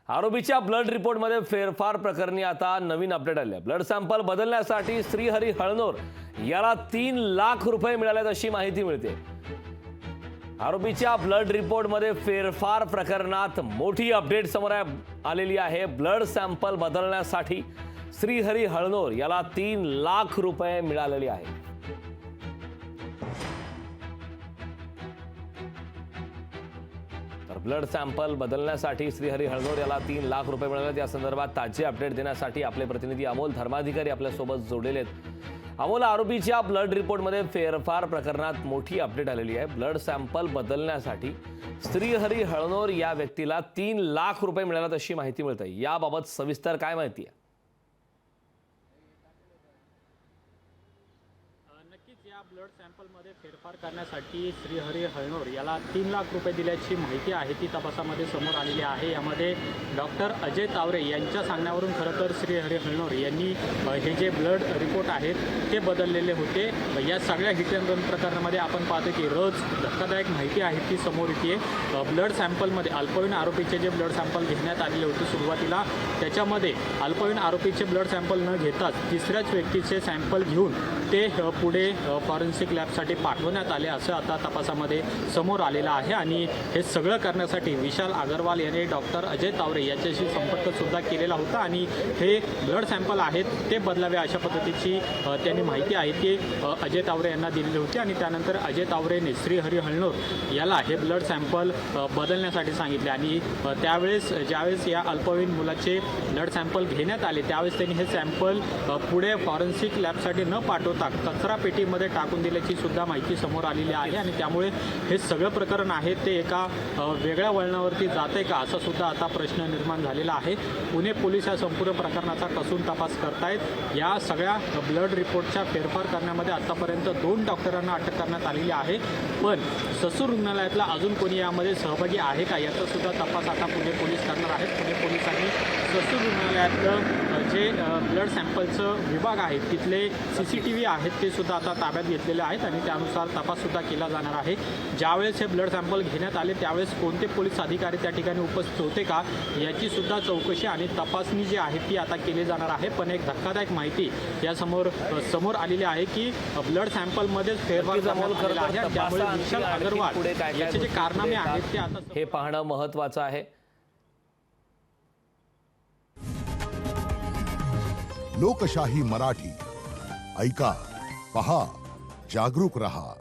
आरोपीच्या ब्लड रिपोर्टमध्ये फेरफार प्रकरणी आता नवीन अपडेट आले. ब्लड सॅम्पल बदलण्यासाठी श्रीहरी हळनोर याला 3 लाख रुपये मिळालेत अशी माहिती मिळते. आरोपीच्या ब्लड रिपोर्टमध्ये फेरफार प्रकरणात मोठी अपडेट समोर आलेली आहे. ब्लड सॅम्पल बदलण्यासाठी श्रीहरी हळनोर याला 3 लाख रुपये मिळालेले आहेत. तर ब्लड सॅम्पल बदलण्यासाठी श्रीहरी हळनोर याला 3 लाख रुपये मिळाले. या संदर्भात ताजे अपडेट देण्यासाठी आपले प्रतिनिधी अमोल धर्माधिकारी आपल्यासोबत जोडलेले आहेत. अमोल, आरोपीच्या ब्लड रिपोर्टमध्ये फेरफार प्रकरणात मोठी अपडेट आलेली आहे. ब्लड सॅम्पल बदलण्यासाठी श्रीहरी हळनोर या व्यक्तीला 3 लाख रुपये मिळालेत अशी माहिती मिळते. याबाबत सविस्तर काय माहिती आहे? नक्कीच या ब्लड सॅम्पलमध्ये फेरफार करण्यासाठी श्रीहरी हळनोर याला 3 लाख रुपये दिल्याची माहिती आहे ती तपासामध्ये समोर आलेली आहे. यामध्ये डॉक्टर अजय तावरे यांच्या सांगण्यावरून खरं तर श्रीहरी हळनोर यांनी हे जे ब्लड रिपोर्ट आहेत ते बदललेले होते. या सगळ्या हिट अँड रन प्रकरणामध्ये आपण पाहतो की रोज धक्कादायक माहिती आहे ती समोर येते. ब्लड सॅम्पलमध्ये अल्पवयीन आरोपीचे जे ब्लड सॅम्पल घेण्यात आलेले होते सुरुवातीला, त्याच्यामध्ये अल्पवयीन आरोपीचे ब्लड सॅम्पल न घेताच तिसऱ्याच व्यक्तीचे सॅम्पल घेऊन ते पुढे फॉरेन्सिक लॅबसाठी पाठवण्यात आले असं आता तपासामध्ये समोर आलेलं आहे. आणि हे सगळं करण्यासाठी विशाल अग्रवाल यांनी डॉक्टर अजय तावरे याच्याशी संपर्कसुद्धा केलेला होता आणि हे ब्लड सॅम्पल आहेत ते बदलावे अशा पद्धतीची त्यांनी माहिती आहे ती अजय तावरे यांना दिलेली होती. आणि त्यानंतर अजय तावरेने श्रीहरी हळनोर याला हे ब्लड सॅम्पल बदलण्यासाठी सांगितले. आणि त्यावेळेस ज्यावेळेस या अल्पवयीन मुलाचे ब्लड सॅम्पल घेण्यात आले त्यावेळेस त्यांनी हे सॅम्पल पुढे फॉरेन्सिक लॅबसाठी न पाठवता कचरा पेटीमध्ये टाकून दिल्याची सुद्धा माहिती समोर आलेली आहे. आणि त्यामुळे हे सगळं प्रकरण आहे ते एका वेगळ्या वळणावरती जाते का असा सुद्धा आता प्रश्न निर्माण झालेला आहे. पुणे पोलीस या संपूर्ण प्रकरणाचा कसून तपास करतायत. या सगळ्या ब्लड रिपोर्टच्या फेरफार करण्यामध्ये आतापर्यंत 2 डॉक्टरांना अटक करण्यात आलेली आहे. पण ससूर रुग्णालयातला अजून कोणी यामध्ये सहभागी आहे का याचा सुद्धा तपास आता पुणे पोलीस करणार आहेत. पुणे पोलिसांनी ससूर रुग्णालयातलं जे ब्लड सॅम्पलचं विभाग आहे तिथले CCTV आहेत ते सुद्धा आता ताब्यात घेतलेले आहेत आणि त्यानुसार तपाससुद्धा केला जाणार आहे. ज्यावेळेस हे ब्लड सॅम्पल घेण्यात आले त्यावेळेस कोणते पोलीस अधिकारी त्या ठिकाणी उपस्थित होते का याची सुद्धा चौकशी आणि तपासणी जी आहे ती आता केली जाणार आहे. पण एक धक्कादायक माहिती या समोर आलेली आहे की ब्लड सॅम्पलमध्येच फेरफार करण्यात आलेला आहे. त्यामुळे विशाल अग्रवाल याचे जे कारनामे आहेत ते आता हे पाहणं महत्त्वाचं आहे. लोकशाही मराठी ऐका, पहा, जागरूक रहा.